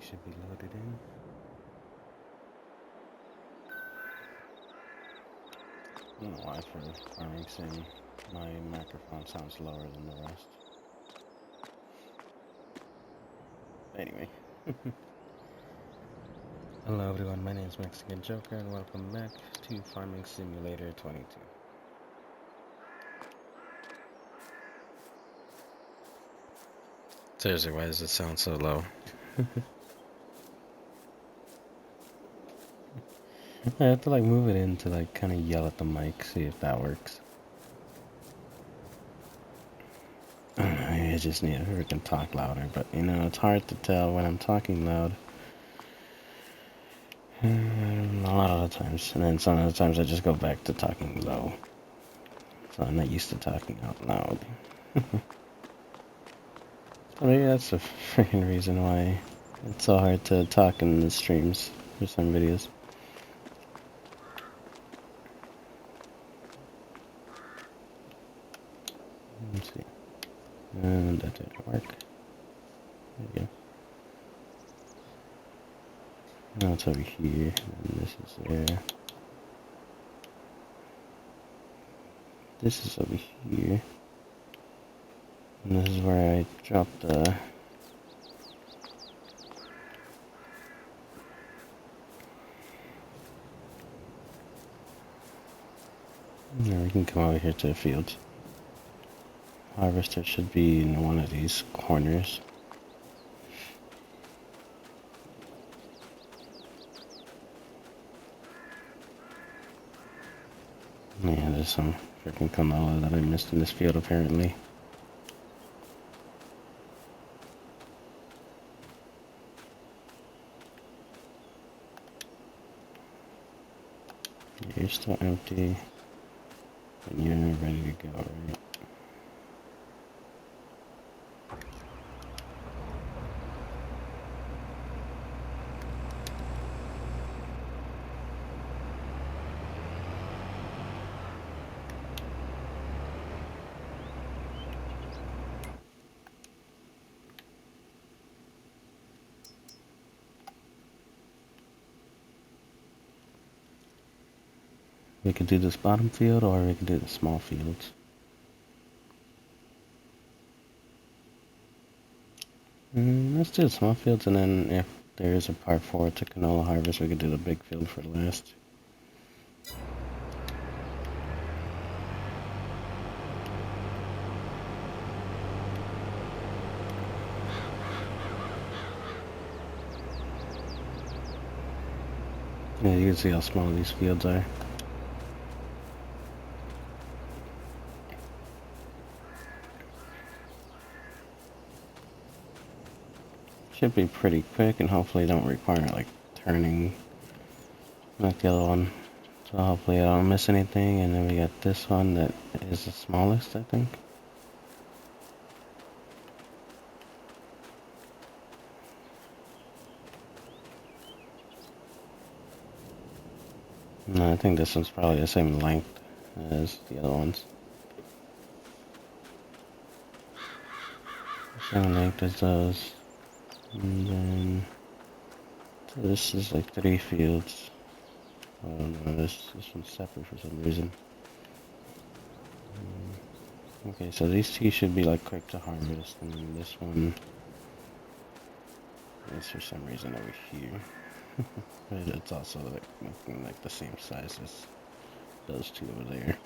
should be loaded in. I don't know why for farming sim my microphone sounds lower than the rest. Anyway. Hello everyone, my name is Mexican Joker and welcome back to Farming Simulator 22. Seriously, why does it sound so low? I have to move it in to kind of yell at the mic, see if that works. I just need to freaking talk louder, but it's hard to tell when I'm talking loud. A lot of the times, and then some of the times I just go back to talking low. So I'm not used to talking out loud. Maybe that's the freaking reason why it's so hard to talk in the streams for some videos. Let's see. And that didn't work. There we go. Now it's over here, and this is there. This is over here. And this is where I dropped the... Now we can come over here to the fields. Harvester should be in one of these corners. Yeah, there's some freaking canola that I missed in this field apparently. You're still empty, and you're ready to go, right? We could do this bottom field, or we could do the small fields. Let's do the small fields, and then if there is a part 4 to canola harvest, we could do the big field for last. Yeah, you can see how small these fields are. Should be pretty quick, and hopefully don't require turning like the other one. So hopefully I don't miss anything. And then we got this one that is the smallest, I think. No, I think this one's probably the same length as the other ones. Same length as those. And then so this is 3 fields. Oh no, this one's separate for some reason. Okay, so these 2 should be quick to harvest, and then this one is for some reason over here. But it's also looking the same size as those 2 over there.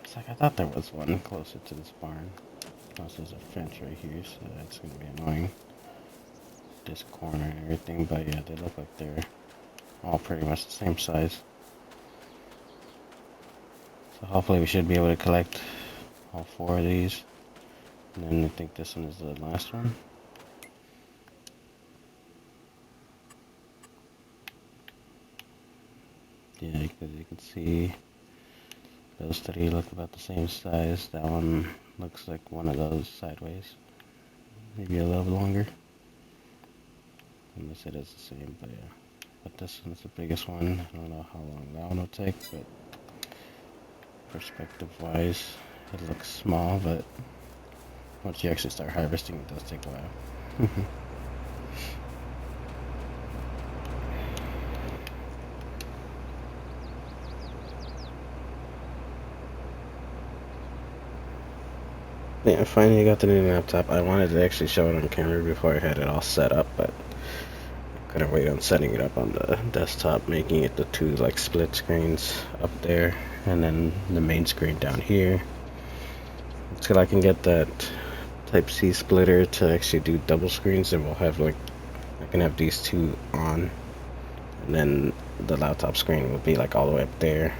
It's I thought there was one closer to this barn. Also, there's a fence right here, so that's gonna be annoying. This corner and everything, but yeah, they look like they're all pretty much the same size. So hopefully we should be able to collect all 4 of these. And then I think this one is the last one. Yeah, because you can see those 3 look about the same size. That one looks like one of those sideways. Maybe a little bit longer. Unless it is the same, but yeah. But this one's the biggest one. I don't know how long that one will take, but perspective-wise, it looks small, but once you actually start harvesting, it does take a while. Yeah, I finally got the new laptop. I wanted to actually show it on camera before I had it all set up, but I couldn't wait on setting it up on the desktop, making it the two like split screens up there, and then the main screen down here. Until I can get that Type C splitter to actually do double screens, and we'll have like I can have these two on, and then the laptop screen will be like all the way up there.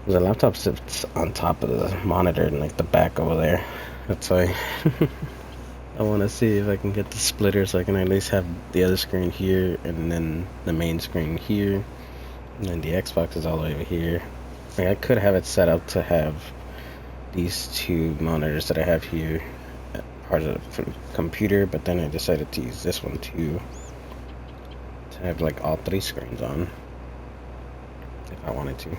The laptop sits on top of the monitor and like the back over there. That's why I want to see if I can get the splitter so I can at least have the other screen here and then the main screen here, and then the Xbox is all the way over here. Like I could have it set up to have these two monitors that I have here part of the computer, but then I decided to use this one too to have like all three screens on if I wanted to.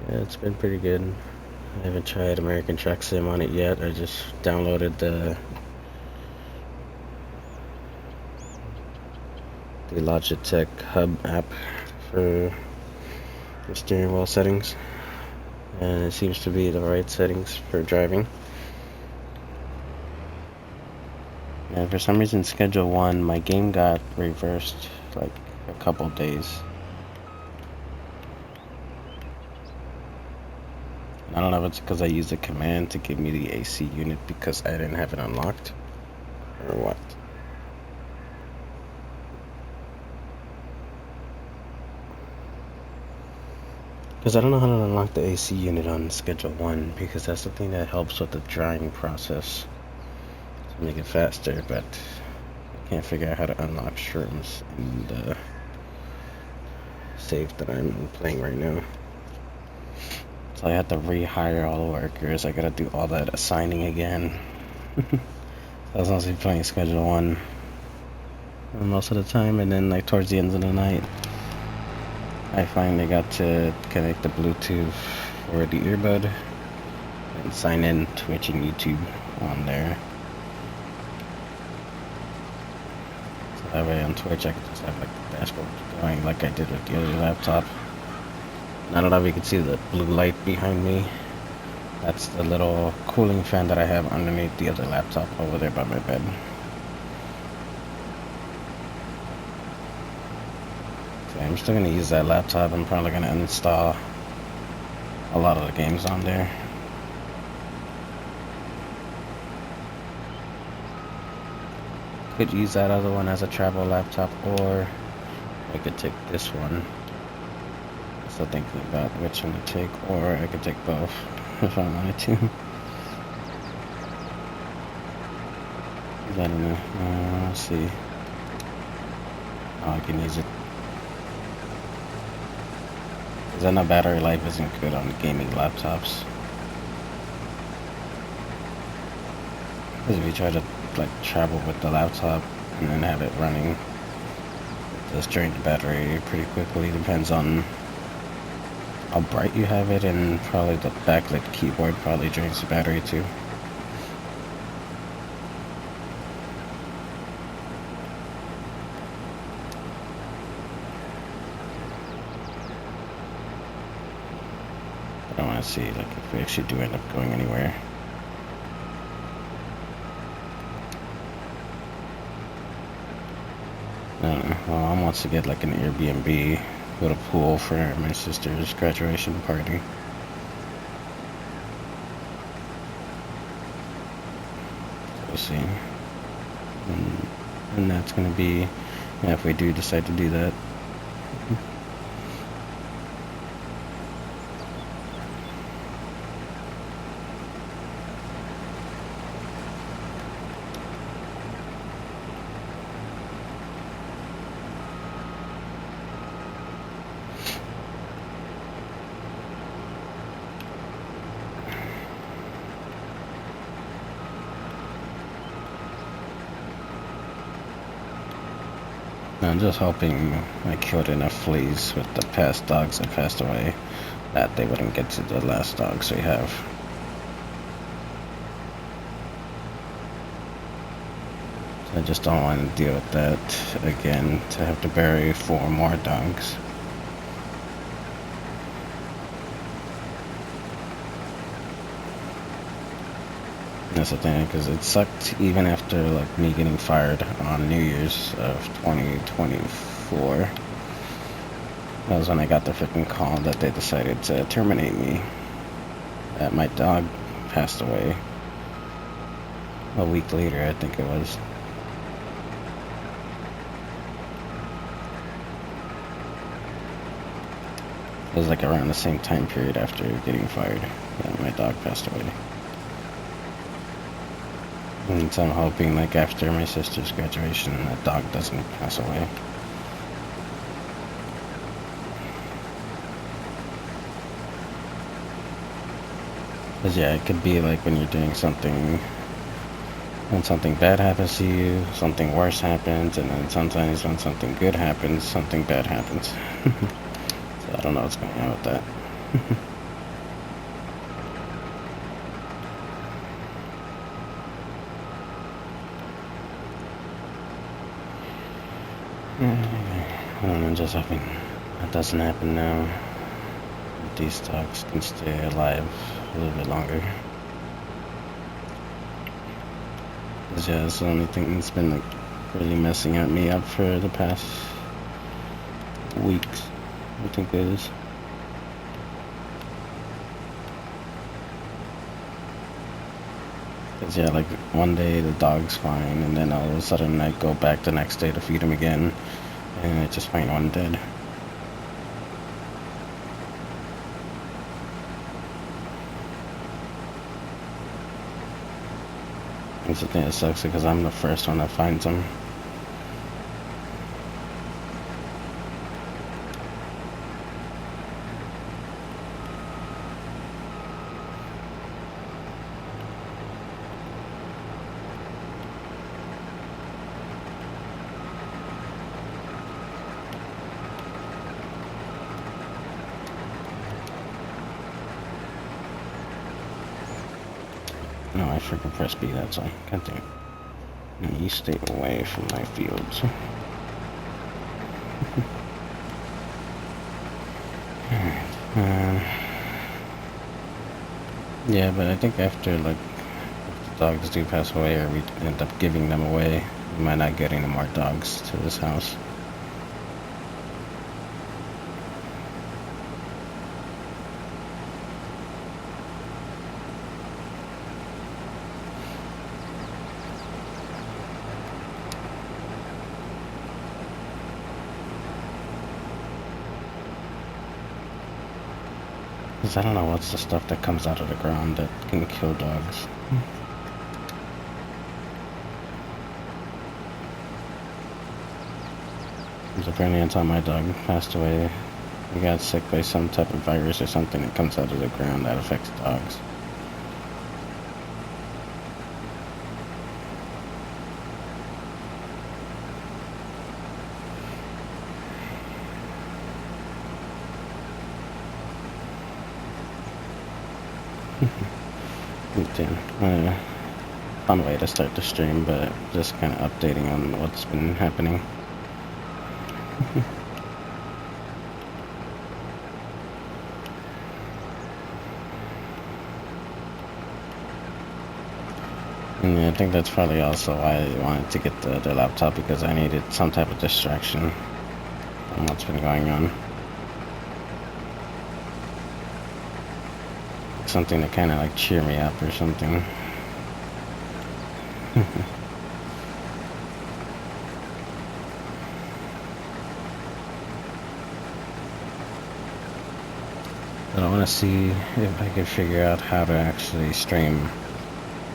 Yeah, it's been pretty good. I haven't tried American Truck Sim on it yet. I just downloaded the Logitech Hub app for the steering wheel settings, and it seems to be the right settings for driving. And for some reason, Schedule 1, my game got reversed like a couple days. I don't know if it's because I used a command to give me the AC unit because I didn't have it unlocked, or what. Because I don't know how to unlock the AC unit on Schedule 1, because that's the thing that helps with the drying process to make it faster, but I can't figure out how to unlock shrooms in the save that I'm playing right now. So I had to rehire all the workers. I gotta do all that assigning again. I was mostly playing Schedule 1 most of the time, and then like towards the end of the night I finally got to connect the Bluetooth for the earbud and sign in Twitch and YouTube on there. So that way on Twitch I could just have like the dashboard going like I did with the other laptop. And I don't know if you can see the blue light behind me. That's the little cooling fan that I have underneath the other laptop over there by my bed. I'm still going to use that laptop. I'm probably going to install a lot of the games on there. Could use that other one as a travel laptop, or I could take this one. Still thinking about which one to take, or I could take both if I wanted to. I don't know. Let's see. Oh, I can use it. Because I know battery life isn't good on gaming laptops. Because if you try to like travel with the laptop and then have it running, it does drain the battery pretty quickly. Depends on how bright you have it, and probably the backlit keyboard probably drains the battery too. I want to see like if we actually do end up going anywhere. I don't know. My mom wants to get like an Airbnb with a pool for my sister's graduation party. So we'll see. And that's gonna be, yeah, if we do decide to do that. I'm just hoping I killed enough fleas with the past dogs that passed away. that they wouldn't get to the last dogs we have. So I just don't want to deal with that again, to have to bury 4 more dogs. That's the thing, because it sucked even after like me getting fired on New Year's of 2024. That was when I got the freaking call that they decided to terminate me. That my dog passed away a week later, I think it was. It was like around the same time period after getting fired that my dog passed away. And so I'm hoping like after my sister's graduation that dog doesn't pass away. Cause yeah, it could be like when you're doing something, when something bad happens to you, something worse happens, and then sometimes when something good happens, something bad happens. So I don't know what's going on with that. I'm just hoping that doesn't happen now. These dogs can stay alive a little bit longer. Cause yeah, it's the only thing that's been like really messing at me up for the past weeks, I think it is. Cause yeah, like one day the dog's fine, and then all of a sudden I go back the next day to feed him again, and I just find one dead. That's the thing that sucks, because I'm the first one that finds them. No, I freaking pressed B, that's why. God damn it. No, you stay away from my fields. Alright. Yeah, but I think after, like, if the dogs do pass away, or we end up giving them away, we might not get any more dogs to this house. Because I don't know what's the stuff that comes out of the ground that can kill dogs. Because apparently until my dog passed away, he got sick by some type of virus or something that comes out of the ground that affects dogs. Fun way to start the stream, but just kind of updating on what's been happening. And yeah, I think that's probably also why I wanted to get the laptop, because I needed some type of distraction from what's been going on. Something to kind of like cheer me up or something. But I want to see if I can figure out how to actually stream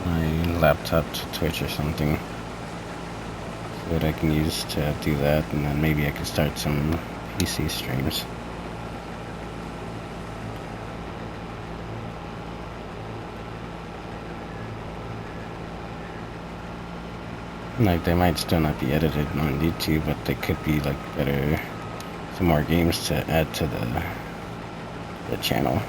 my laptop to Twitch or something. So that I can use to do that, and then maybe I can start some PC streams. Like, they might still not be edited on YouTube, but they could be like better, some more games to add to the channel.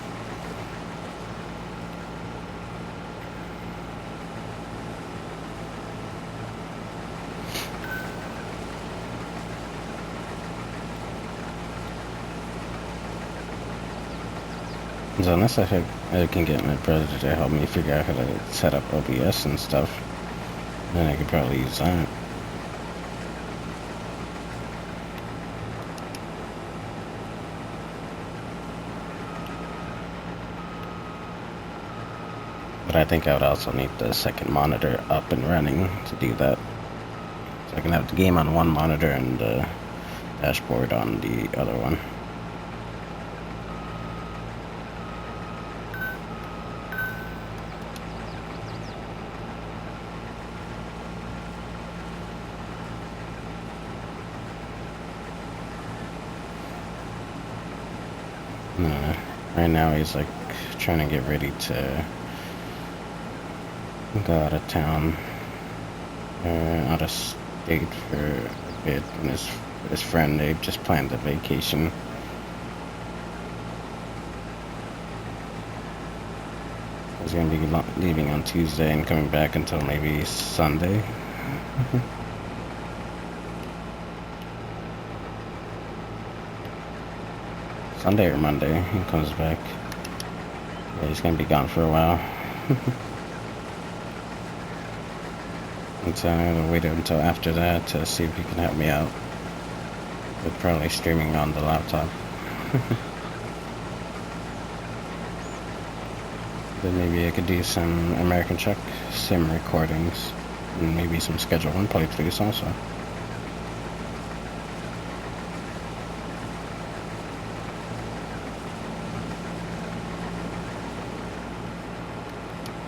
So unless I can get my brother to help me figure out how to set up OBS and stuff, then I could probably use that. But I think I would also need the second monitor up and running to do that. So I can have the game on one monitor and the dashboard on the other one. Right now he's like trying to get ready to go out of town, out of state for a bit, and his friend, they just planned a vacation. He's gonna be leaving on Tuesday and coming back until maybe Sunday. Sunday or Monday, he comes back. Yeah, he's gonna be gone for a while. And so I'm gonna wait until after that to see if he can help me out with probably streaming on the laptop. Then maybe I could do some American Truck Sim recordings and maybe some Schedule 1 playthroughs also.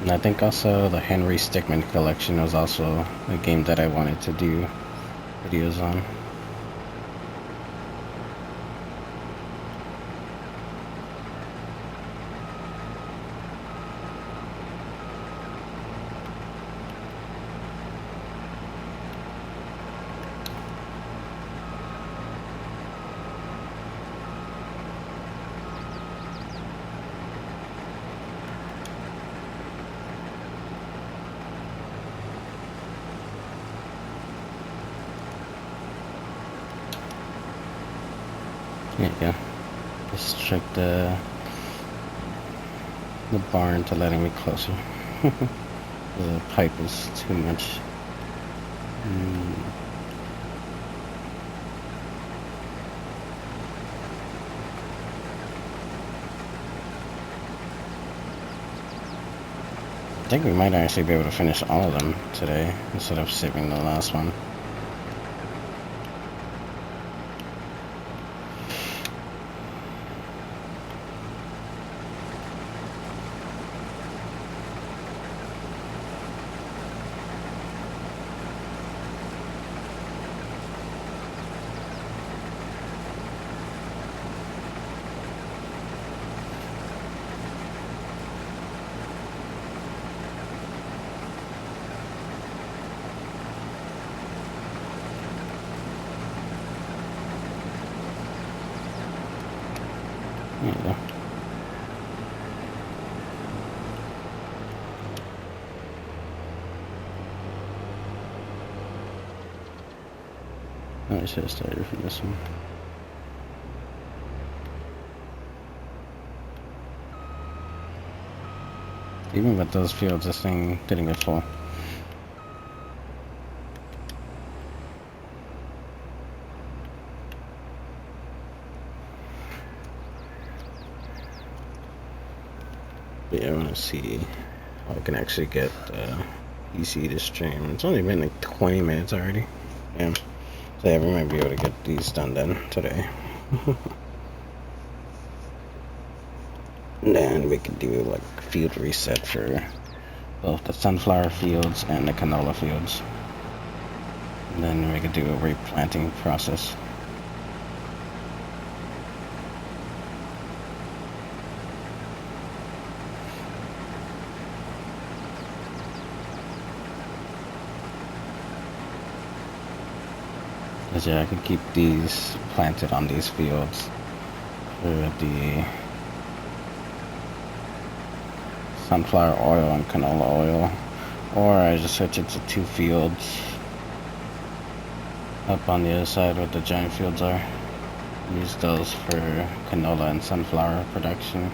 And I think also the Henry Stickmin collection was also a game that I wanted to do videos on. There you go. Just check the barn to letting me closer. The pipe is too much. I think we might actually be able to finish all of them today instead of saving the last one. There you go. I should have started from this one. Even with those fields, this thing didn't get full. But yeah, I want to see how I can actually get PC to stream. It's only been like 20 minutes already. Yeah. So yeah, we might be able to get these done then today. And then we could do like field reset for both the sunflower fields and the canola fields. And then we could do a replanting process. Yeah, I could keep these planted on these fields for the sunflower oil and canola oil, or I just switch it to 2 fields up on the other side where the giant fields are. Use those for canola and sunflower production.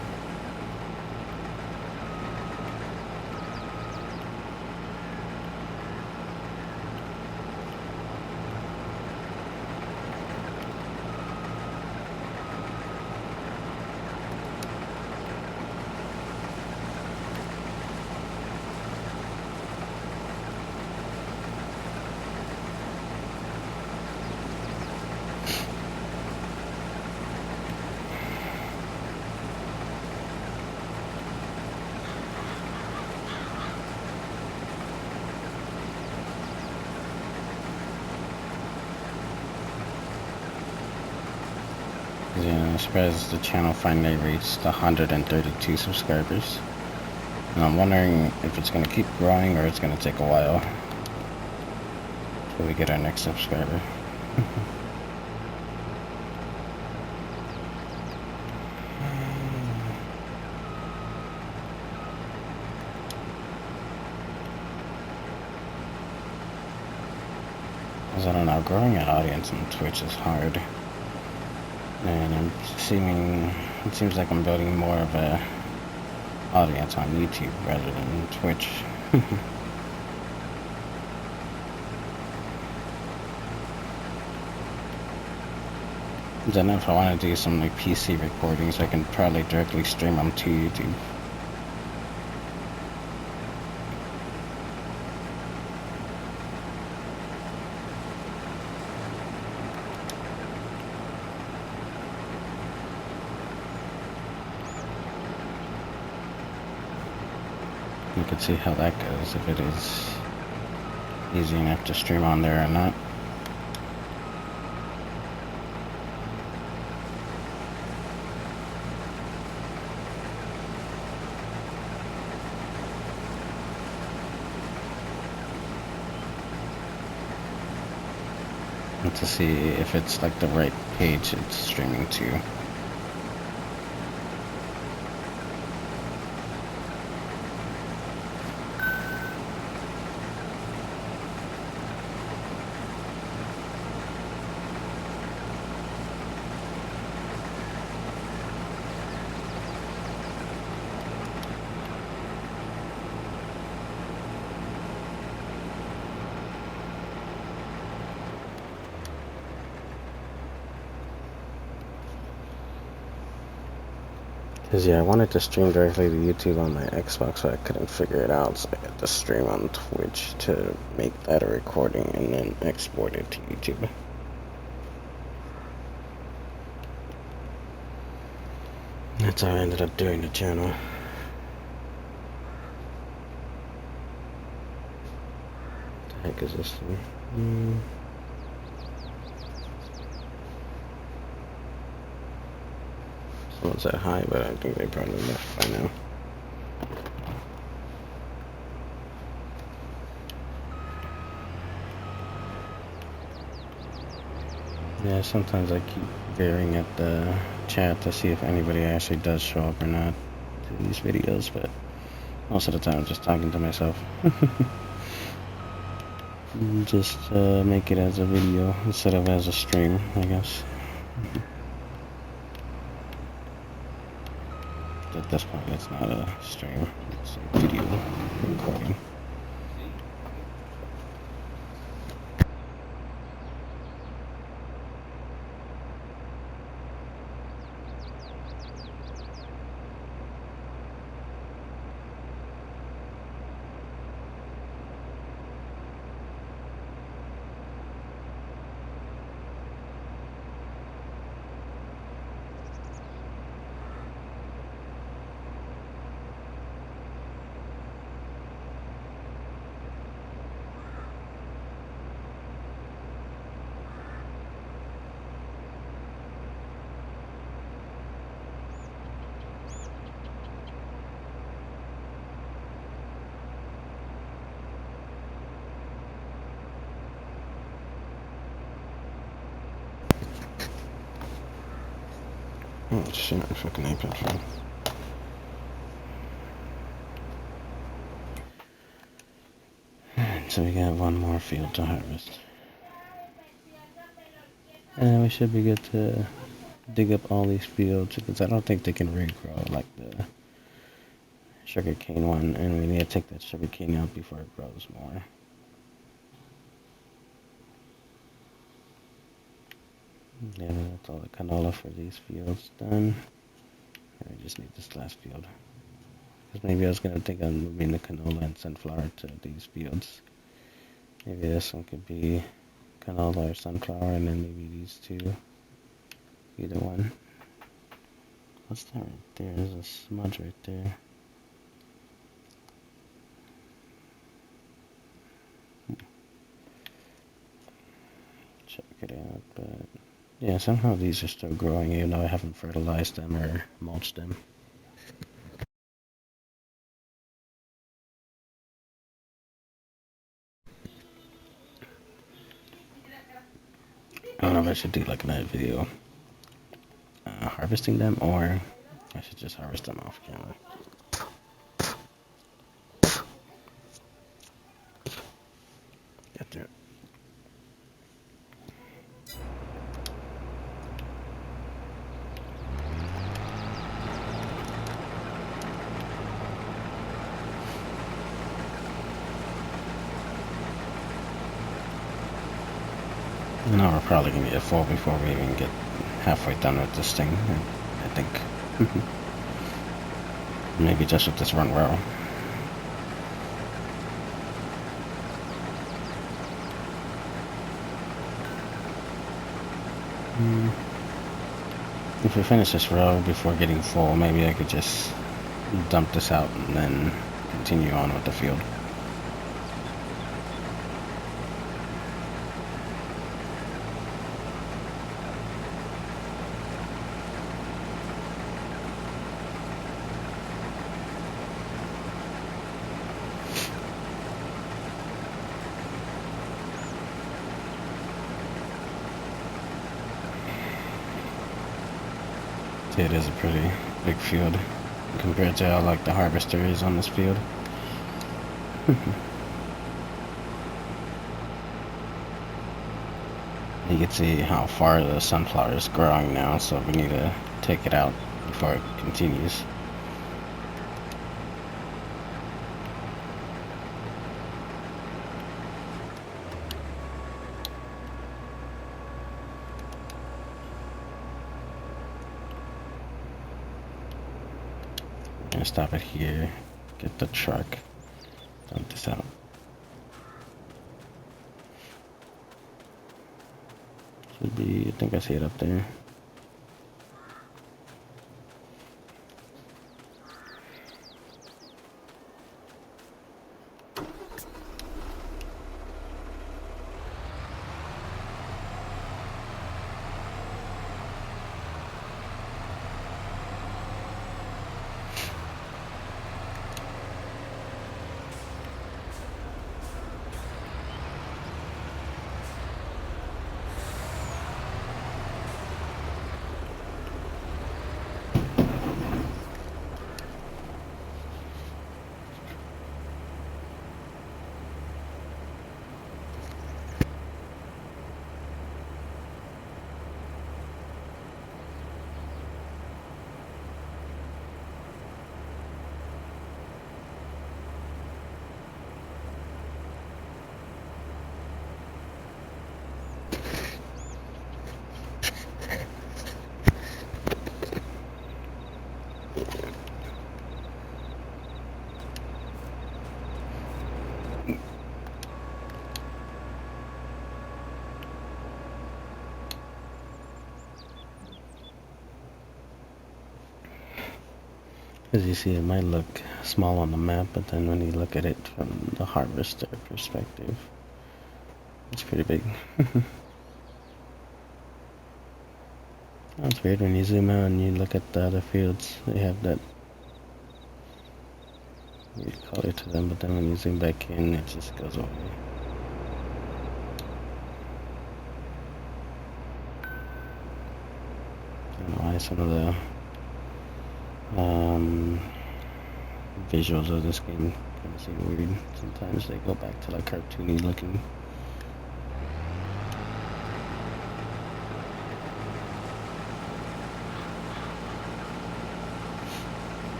Yeah, I'm surprised the channel finally reached 132 subscribers. And I'm wondering if it's going to keep growing or it's going to take a while till we get our next subscriber. Because I don't know, growing an audience on Twitch is hard. And it seems like I'm building more of a audience on YouTube rather than Twitch. Then if I want to do some like PC recordings, I can probably directly stream them to YouTube. You can see how that goes, if it is easy enough to stream on there or not. And to see if it's like the right page it's streaming to. Because, yeah, I wanted to stream directly to YouTube on my Xbox, but I couldn't figure it out, so I had to stream on Twitch to make that a recording and then export it to YouTube. That's how I ended up doing the channel. What the heck is this thing? Someone said hi, but I think they probably left by now. Yeah, sometimes I keep staring at the chat to see if anybody actually does show up or not to these videos, but most of the time I'm just talking to myself. Just make it as a video instead of as a stream, I guess. At this point, it's not a stream, it's a video recording. Oh shit, I fucking aped it. so we got one more field to harvest. And we should be good to dig up all these fields, because I don't think they can regrow like the sugarcane one, and we need to take that sugarcane out before it grows more. Yeah, that's all the canola for these fields done. And we just need this last field. Because maybe I was going to think of moving the canola and sunflower to these fields. Maybe this one could be canola or sunflower, and then maybe these two. Either one. What's that right there? There's a smudge right there. Check it out, but yeah, somehow these are still growing even though I haven't fertilized them or mulched them. I don't know if I should do like another video harvesting them, or I should just harvest them off camera. Get there. No, we're probably gonna get full before we even get halfway done with this thing, I think. Maybe just with this one row. If we finish this row before getting full, maybe I could just dump this out and then continue on with the field. It is a pretty big field compared to how like the harvester is on this field. You can see how far the sunflower is growing now, so we need to take it out before it continues. I'm gonna stop it here, get the truck, dump this out. Should be, I think I see it up there. As you see, it might look small on the map, but then when you look at it from the harvester perspective, it's pretty big. That's weird, when you zoom out and you look at the other fields, they have that weird color to them, but then when you zoom back in, it just goes away. I don't know why some of the visuals of this game kind of seem weird. Sometimes they go back to like cartoony looking.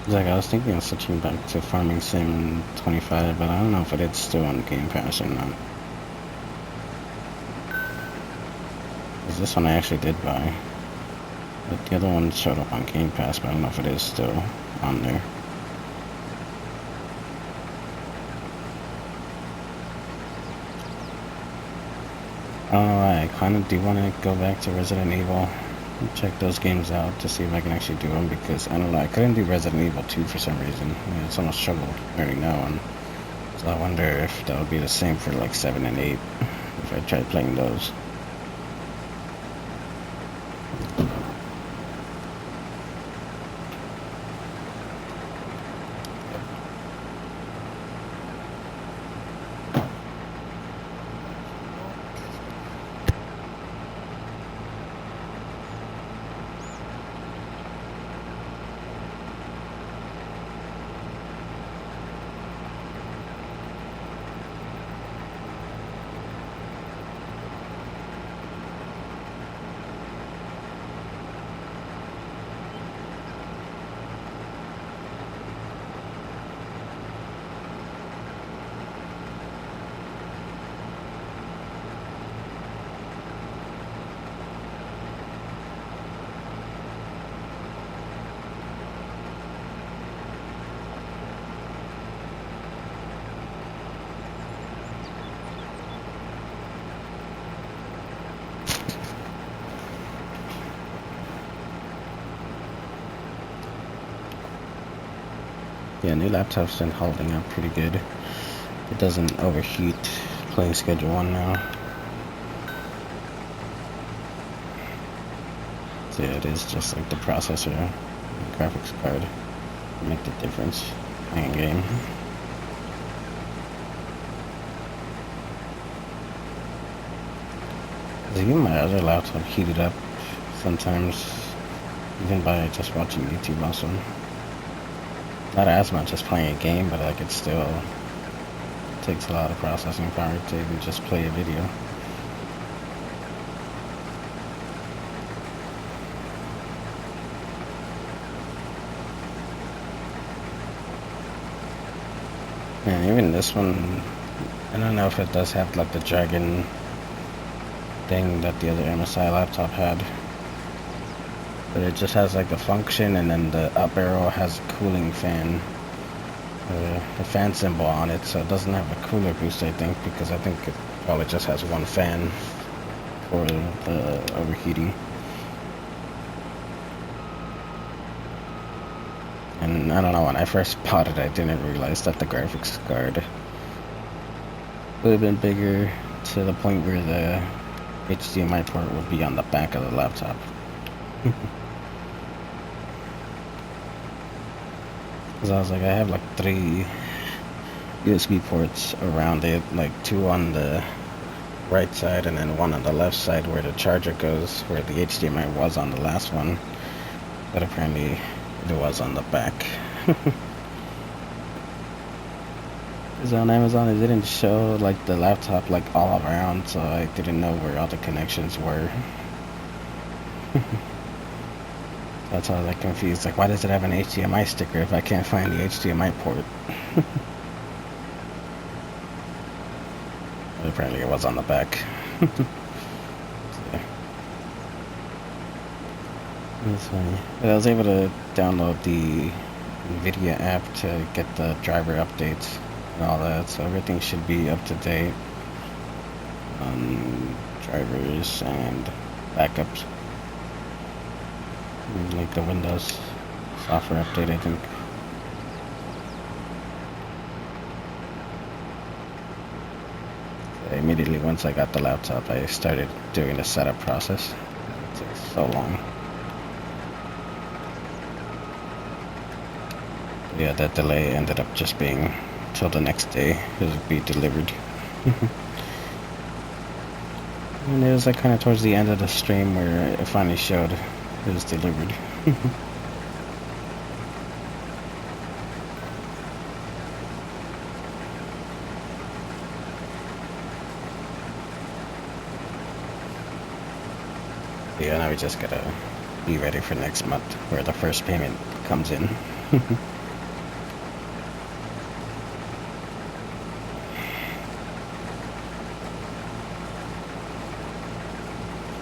Like I was thinking of switching back to Farming Sim 25, but I don't know if it is still on Game Pass or not. Cause this one I actually did buy. But the other one showed up on Game Pass, but I don't know if it is still on there. I kind of do want to go back to Resident Evil. Check those games out to see if I can actually do them, because I don't know, I couldn't do Resident Evil 2 for some reason. It's almost trouble learning that one. So I wonder if that would be the same for like 7 and 8 if I tried playing those. Yeah, new laptop's been holding up pretty good. It doesn't overheat playing Schedule 1 now. So yeah, it is just like the processor and graphics card make the difference playing a game. Even my other laptop heated up sometimes, even by just watching YouTube also. Not as much as playing a game, but like it still takes a lot of processing power to even just play a video. And even this one, I don't know if it does have like the dragon thing that the other MSI laptop had. But it just has like a function, and then the up arrow has a cooling fan. The fan symbol on it, so it doesn't have a cooler boost, I think, because I think it probably just has one fan for the overheating. And I don't know, when I first bought it, I didn't realize that the graphics card would have been bigger to the point where the HDMI port would be on the back of the laptop. Because I was like, I have like 3 USB ports around it, like 2 on the right side and then 1 on the left side where the charger goes, where the HDMI was on the last one, but apparently it was on the back. Because on Amazon it didn't show like the laptop like all around, so I didn't know where all the connections were. That's why I was like confused, like why does it have an HDMI sticker if I can't find the HDMI port? But apparently it was on the back. So, that's funny. But I was able to download the NVIDIA app to get the driver updates and all that, so everything should be up to date on drivers and backups. Like the Windows software update, I think. So immediately once I got the laptop, I started doing the setup process. It took so long. Yeah, that delay ended up just being till the next day. It would be delivered. And it was like kind of towards the end of the stream where it finally showed it was delivered. Yeah, now we just gotta be ready for next month where the first payment comes in.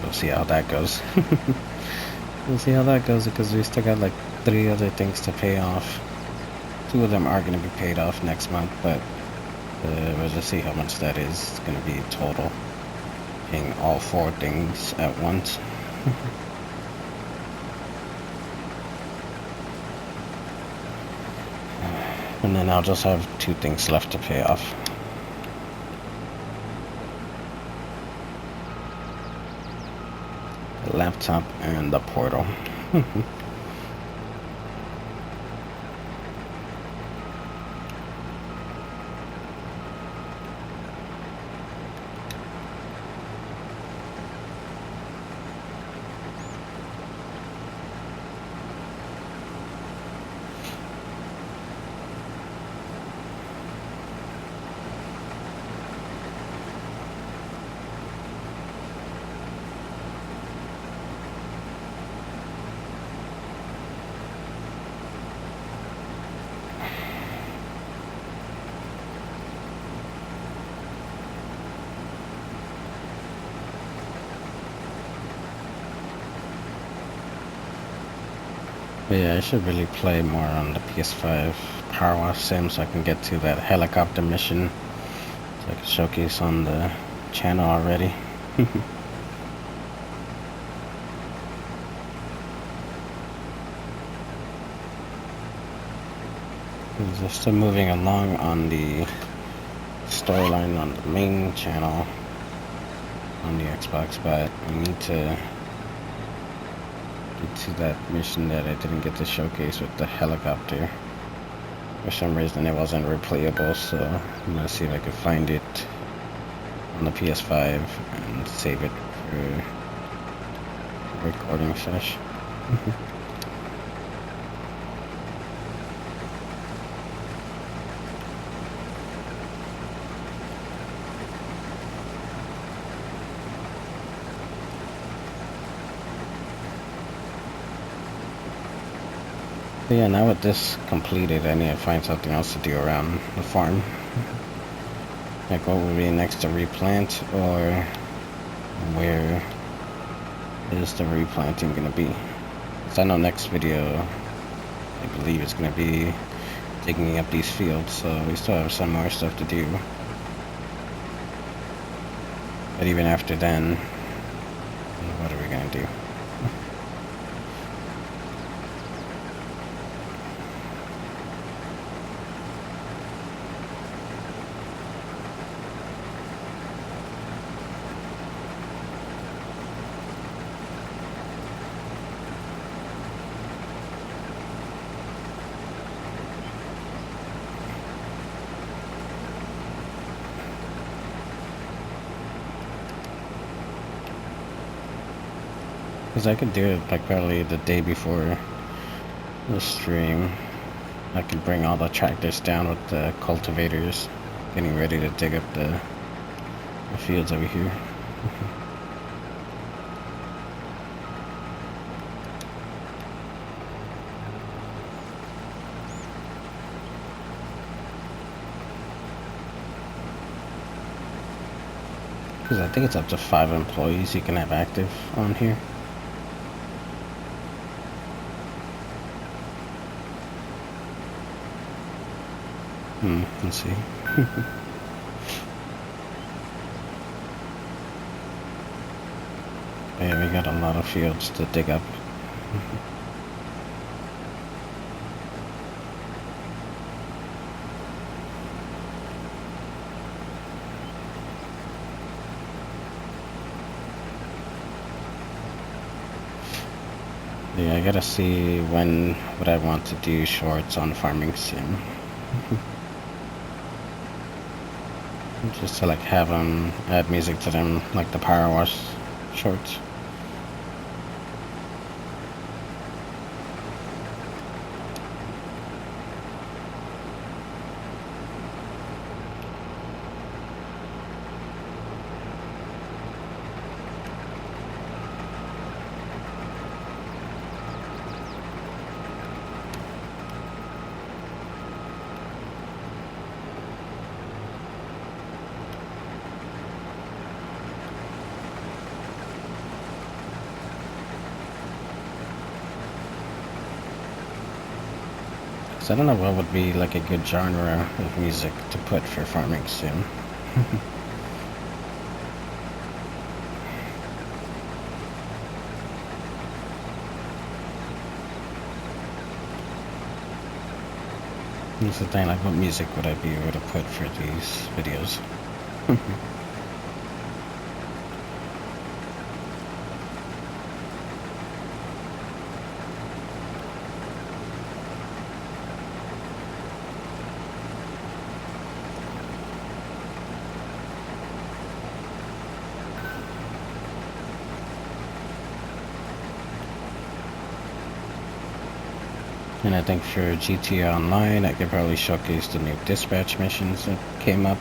We'll see how that goes. We'll see how that goes because we still got like 3 other things to pay off. 2 of them are going to be paid off next month, but we'll just see how much that is. It's going to be total. Paying all 4 things at once. And then I'll just have 2 things left to pay off. The laptop and the portal. But yeah, I should really play more on the PS5 Power Wash Sim so I can get to that helicopter mission. So I can showcase on the channel already. They're still moving along on the storyline on the main channel on the Xbox, but I need to get to that mission that I didn't get to showcase with the helicopter. For some reason it wasn't replayable, so I'm gonna see if I can find it on the PS5 and save it for recording sesh. But yeah, now with this completed, I need to find something else to do around the farm. Like what would be next to replant, or where is the replanting gonna be? Because I know next video, I believe it's gonna be digging up these fields, so we still have some more stuff to do. But even after then, what are we gonna do? Because I could do it like probably the day before the stream. I could bring all the tractors down with the cultivators, getting ready to dig up the fields over here. Because I think it's up to 5 employees you can have active on here. Let's see. Yeah, we got a lot of fields to dig up. Yeah, I gotta see when would I want to do shorts on farming sim. just to like have them add music to them, like the Power Wash shorts. So I don't know what would be like a good genre of music to put for farming sim. That's the thing, like what music would I be able to put for these videos? And I think for GTA Online, I could probably showcase the new dispatch missions that came up.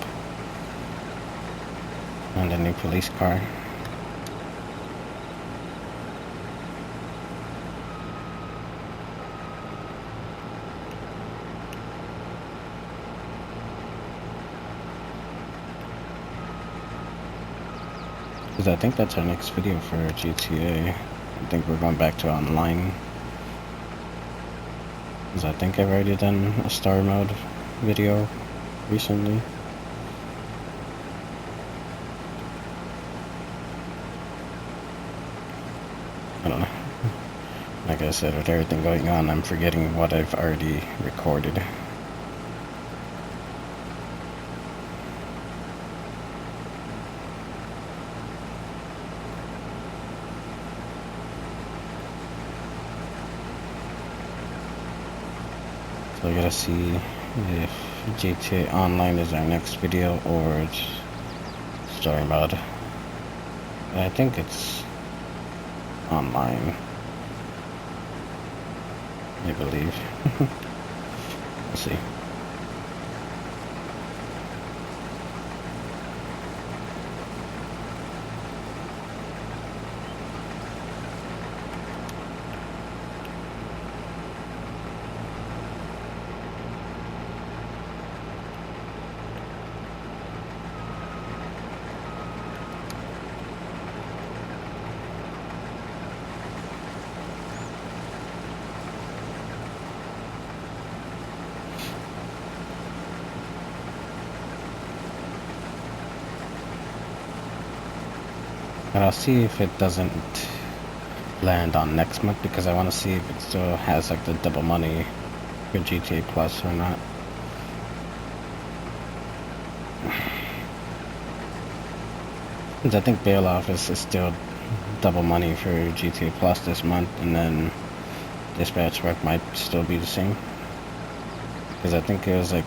And the new police car. Because I think that's our next video for GTA. I think we're going back to online. Because I think I've already done a star mode video recently. I don't know. Like I said, with everything going on, I'm forgetting what I've already recorded. So I gotta see if GTA Online is our next video or it's story mode. I think it's online, I believe. We'll see. And I'll see if it doesn't land on next month, because I want to see if it still has like the double money for GTA Plus or not. Because I think bail office is still double money for GTA Plus this month, and then dispatch work might still be the same. Because I think it was like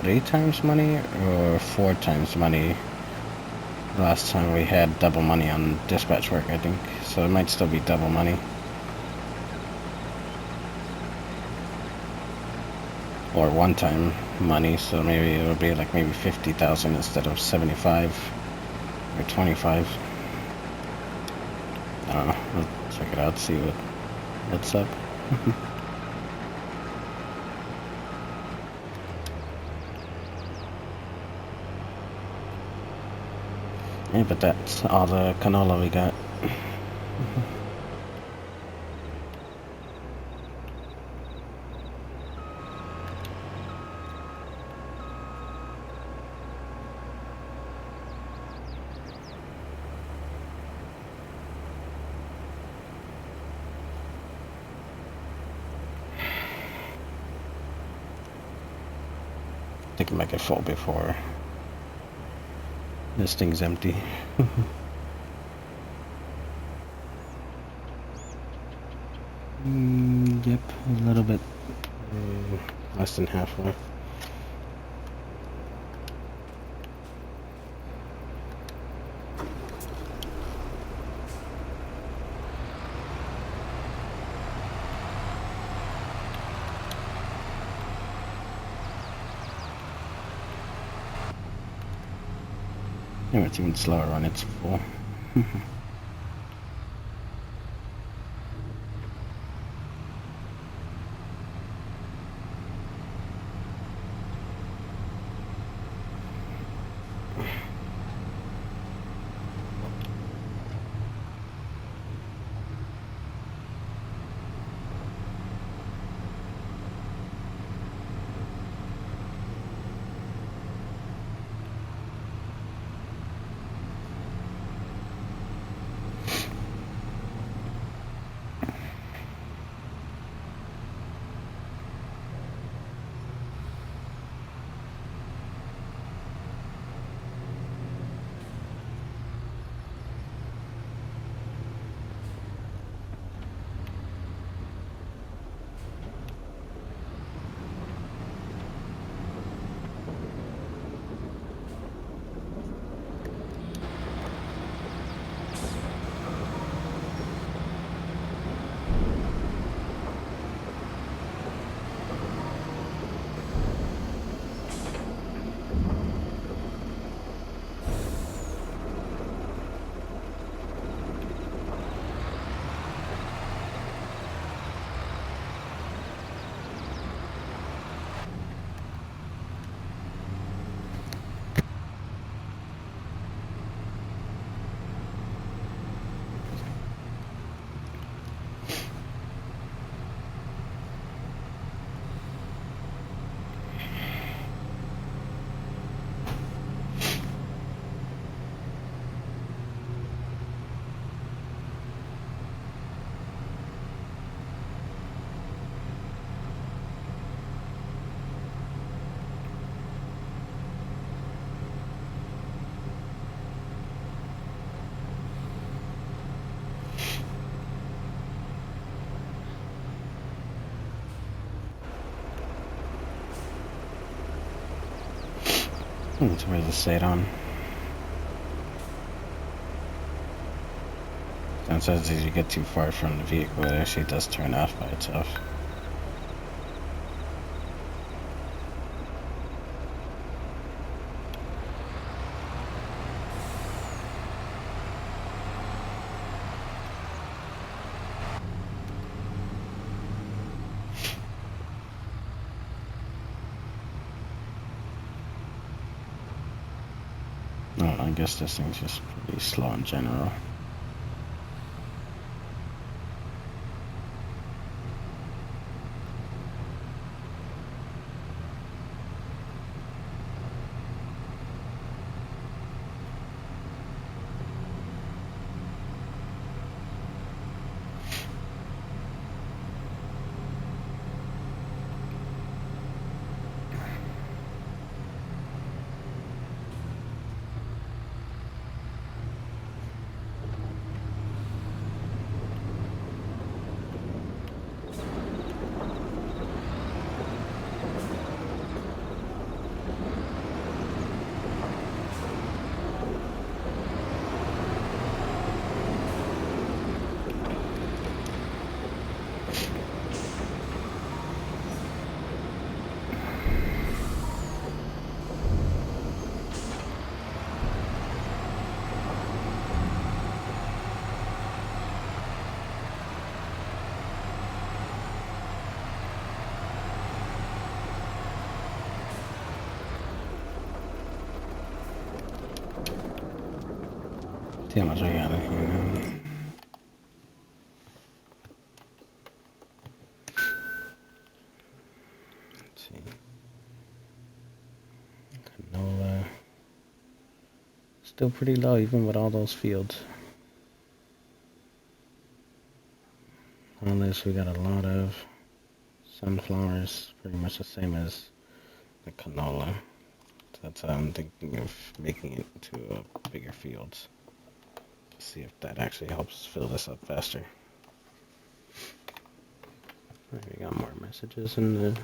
3 times money or 4 times money last time we had double money on dispatch work, I think. So it might still be double money. Or one-time money, so maybe it'll be like maybe 50,000 instead of 75 or 25. I don't know. We'll check it out, see what's up. Yeah, but that's all the canola we got. I think I might get full before this thing's empty. Yep, a little bit. Less than halfway. Yeah, it's even slower when it's full. It's where the set on. Sometimes as you get too far from the vehicle, it actually does turn off by itself. Oh, I guess this thing's just pretty slow in general. See how much I got in here now. Let's see. Canola. Still pretty low even with all those fields. On this we got a lot of sunflowers, pretty much the same as the canola. So that's how I'm thinking of making it into bigger fields. See if that actually helps fill this up faster. Alright, we got more messages in the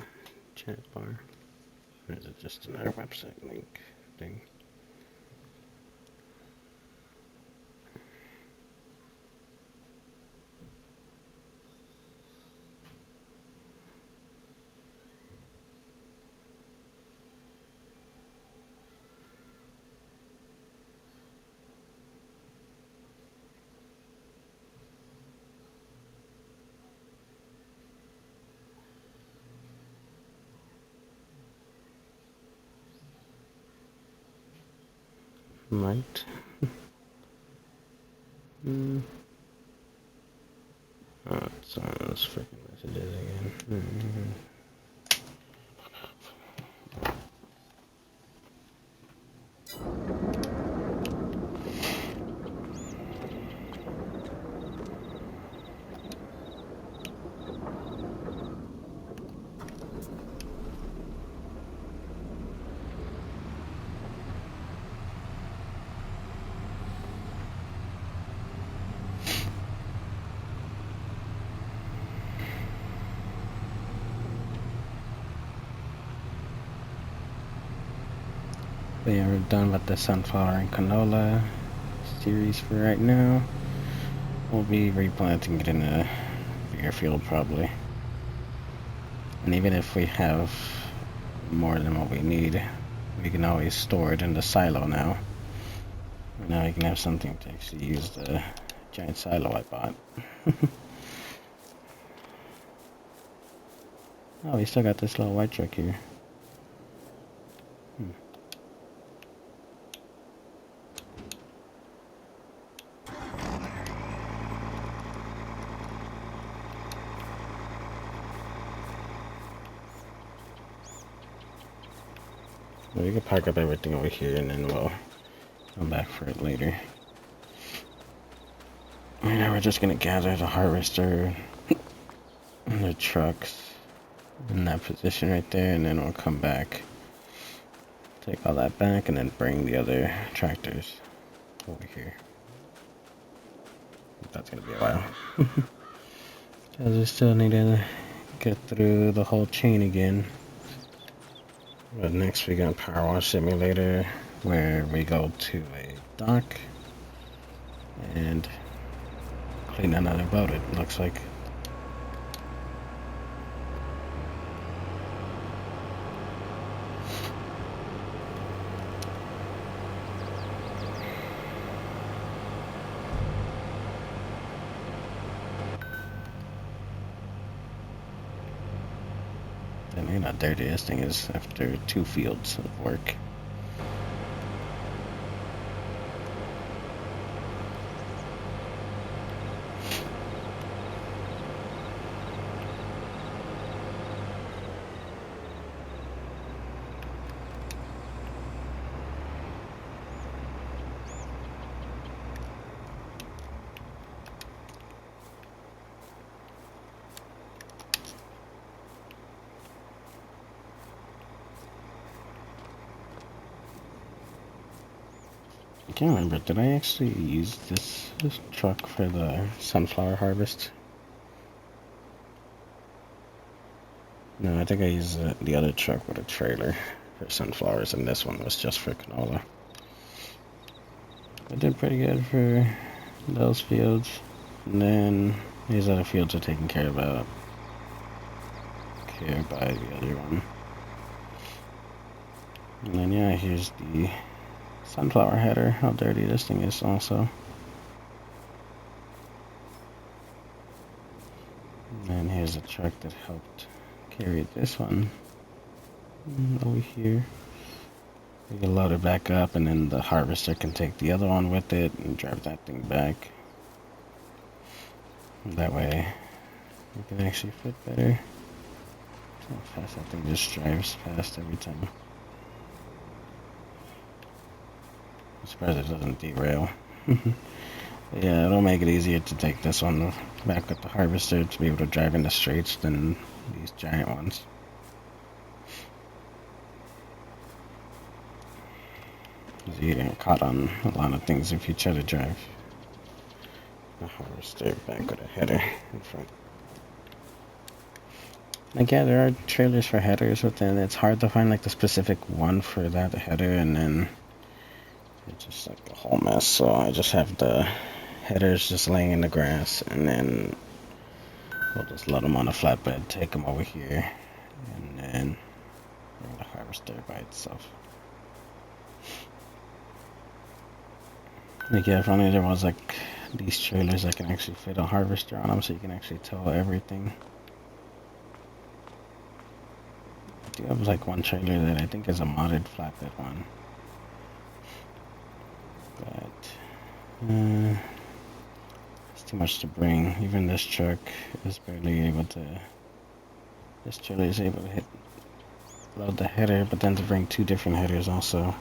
chat bar. Or is it just another website link thing? Might. Oh, it's on those freaking messages again. But yeah, we're done with the sunflower and canola series for right now. We'll be replanting it in a bigger field probably. And even if we have more than what we need, we can always store it in the silo now. And now we can have something to actually use the giant silo I bought. Oh, we still got this little white truck here. Well, we can pack up everything over here and then we'll come back for it later. Right now we're just gonna gather the harvester and the trucks in that position right there, and then we'll come back, take all that back, and then bring the other tractors over here. That's gonna be a while. Because we still need to get through the whole chain again. But next we got Power Wash Simulator, where we go to a dock and clean another boat, it looks like. I mean, how dirty this thing is after 2 fields of work. I can't remember, did I actually use this truck for the sunflower harvest? No, I think I used the other truck with a trailer for sunflowers, and this one was just for canola. I did pretty good for those fields. And then these other fields are taken care of by the other one. And then yeah, here's the sunflower header, how dirty this thing is also. And then here's a truck that helped carry this one over here. We can load it back up, and then the harvester can take the other one with it and drive that thing back. That way it can actually fit better. See how fast that thing just drives past every time. I'm surprised it doesn't derail. Yeah, it'll make it easier to take this one back with the harvester to be able to drive in the straights than these giant ones. Because you get caught on a lot of things if you try to drive the harvester back with a header in front. Like, yeah, there are trailers for headers, but then it's hard to find like the specific one for that header, and then it's just like a whole mess. So I just have the headers just laying in the grass, and then we'll just load them on a flatbed, take them over here, and then bring the harvester by itself. Like, yeah, if only there was like these trailers that can actually fit a harvester on them, so you can actually tow everything. I do have like one trailer that I think is a modded flatbed one. It's too much to bring. Even this truck is barely able to. This trailer is able to load the header, but then to bring two different headers also.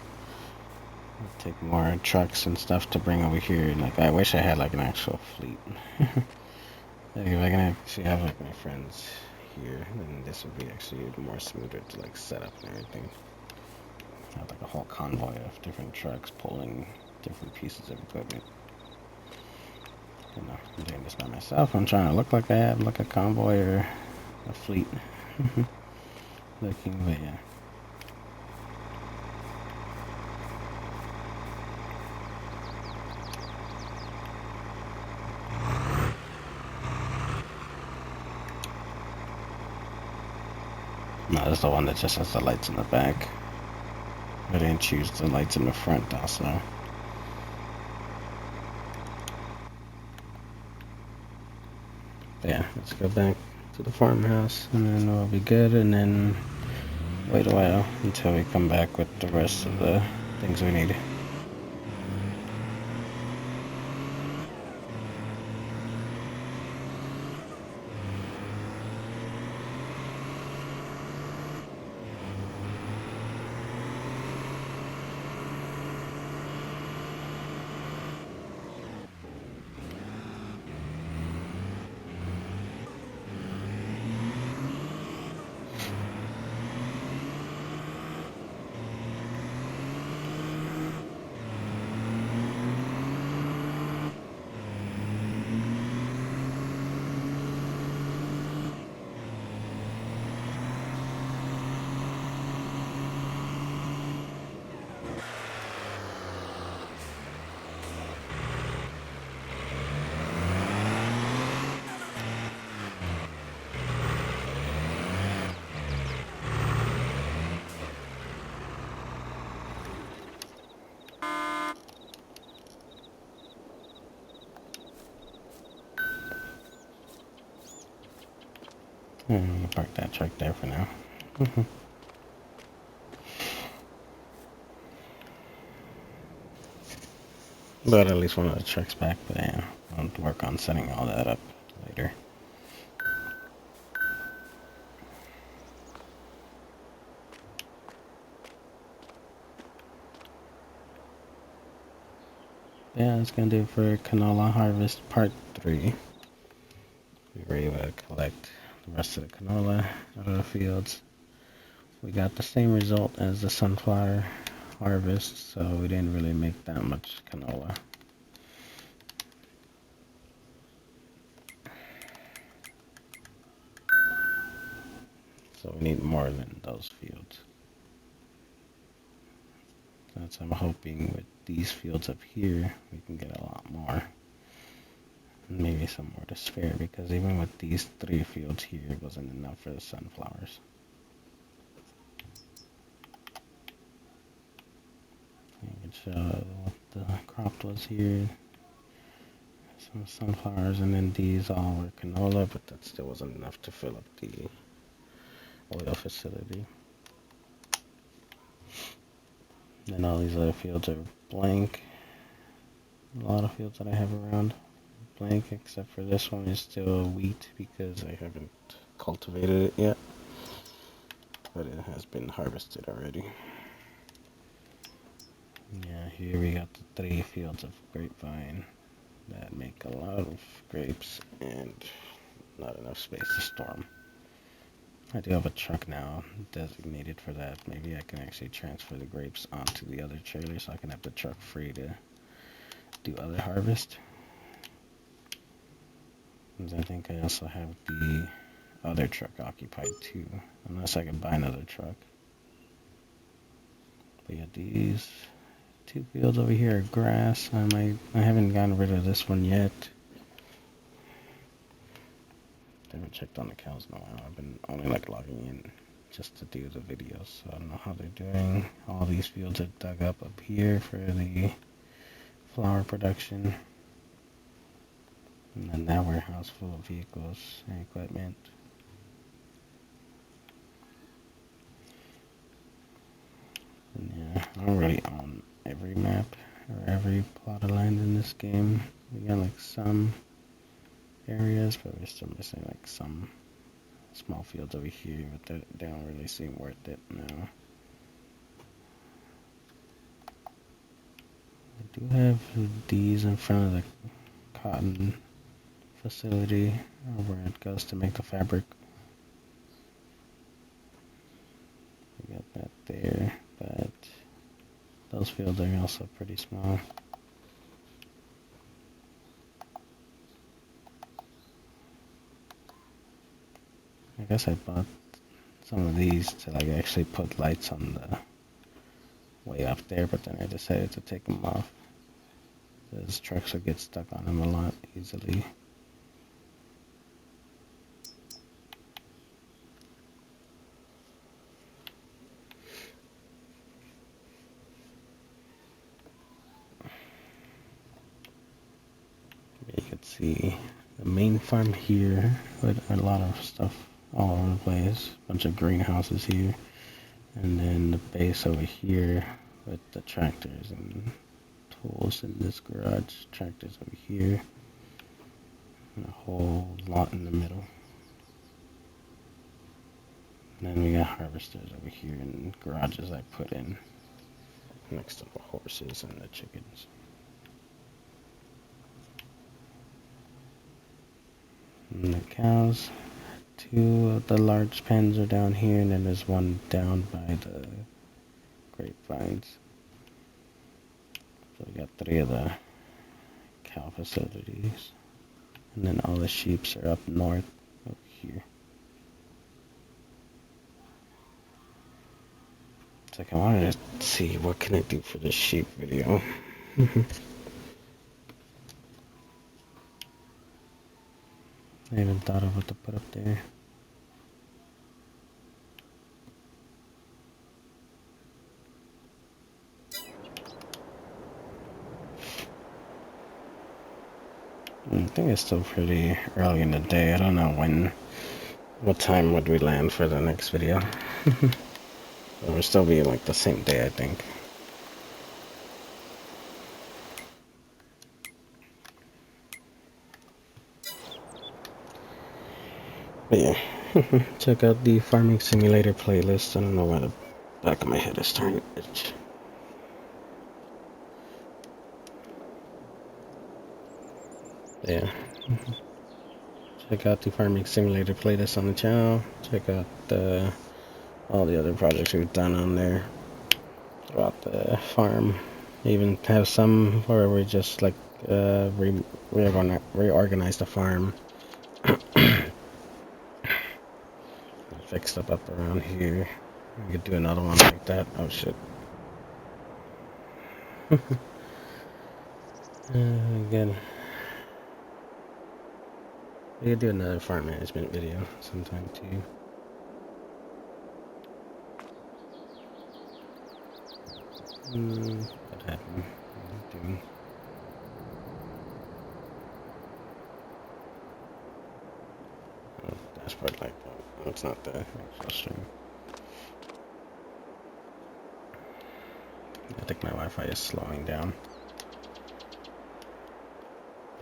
It'll take more trucks and stuff to bring over here. Like I wish I had like an actual fleet. Like if I can actually have like my friends here, then this would be actually more smoother to like set up and everything. Have like a whole convoy of different trucks pulling different pieces of equipment. You know, I'm doing this by myself. I'm trying to look like I have like a convoy or a fleet. Looking, but yeah. No, that's the one that just has the lights in the back. I didn't choose the lights in the front also. Yeah, let's go back to the farmhouse and then we'll be good, and then wait a while until we come back with the rest of the things we need. We'll park that truck there for now. But at least one of the trucks back, but yeah, I'll work on setting all that up later. Yeah, that's gonna do it for canola harvest part 3. We were able to collect the rest of the canola out of the fields. We got the same result as the sunflower harvest, so we didn't really make that much canola. So we need more than those fields. That's I'm hoping with these fields up here, we can get a lot more. Maybe some more to spare, because even with these 3 fields here, it wasn't enough for the sunflowers. I can show what the crop was here. Some sunflowers, and then these all were canola, but that still wasn't enough to fill up the oil facility. And all these other fields are blank. A lot of fields that I have around blank, except for this one is still wheat because I haven't cultivated it yet, but it has been harvested already. Yeah, here we got the 3 fields of grapevine that make a lot of grapes and not enough space to store them. I do have a truck now designated for that. Maybe I can actually transfer the grapes onto the other trailer so I can have the truck free to do other harvest. And I think I also have the other truck occupied too, unless I can buy another truck. But yeah, these 2 fields over here are grass. I haven't gotten rid of this one yet. I haven't checked on the cows in a while. I've been only like logging in just to do the videos, so I don't know how they're doing. All these fields are dug up here for the flower production. And then that warehouse full of vehicles and equipment. And yeah, I don't really own every map. or every plot of land in this game. We got like some areas, but we're still missing like some small fields over here, but they don't really seem worth it now. I do have these in front of the cotton facility, where it goes to make the fabric. We got that there, but those fields are also pretty small. I guess I bought some of these to like actually put lights on the way up there, but then I decided to take them off. Those trucks will get stuck on them a lot easily. You can see the main farm here with a lot of stuff all over the place. A bunch of greenhouses here. And then the base over here with the tractors and tools in this garage. Tractors over here. And a whole lot in the middle. And then we got harvesters over here and garages I put in next to the horses and the chickens. And the cows, two of the large pens are down here, and then there's one down by the grapevines. So we got 3 of the cow facilities. And then all the sheep are up north over here. It's like I wanted to see what can I do for the sheep video. I haven't thought of what to put up there. I think it's still pretty early in the day. I don't know what time would we land for the next video. It will still be like the same day, I think. But yeah, check out the Farming Simulator playlist. I don't know why the back of my head is starting to itch. Yeah. Check out the Farming Simulator playlist on the channel. Check out all the other projects we've done on there about the farm. Even have some where we just like reorganize the farm. Fix stuff up around here. We could do another one like that. Oh shit. Again. We could do another farm management video sometime too. What happened? Oh, dashboard light. Oh, it's not the actual stream. I think my Wi-Fi is slowing down.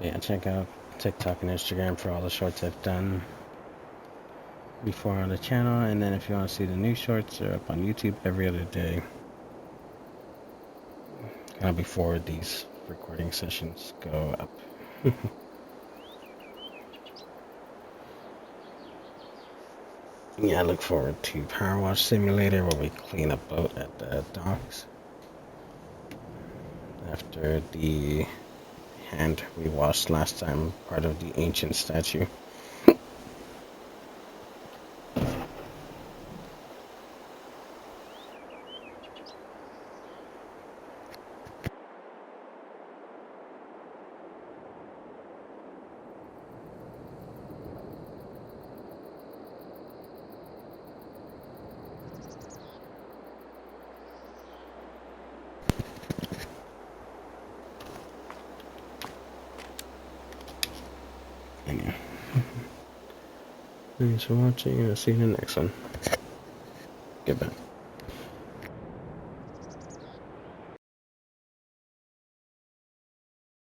Yeah, check out TikTok and Instagram for all the shorts I've done before on the channel, and then if you want to see the new shorts, they're up on YouTube every other day. Kind of before these recording sessions go up. Yeah, I look forward to Power Wash Simulator where we clean a boat at the docks after the hand we washed last time, part of the ancient statue. Anyway. Thanks for watching, and I'll see you in the next one. Goodbye.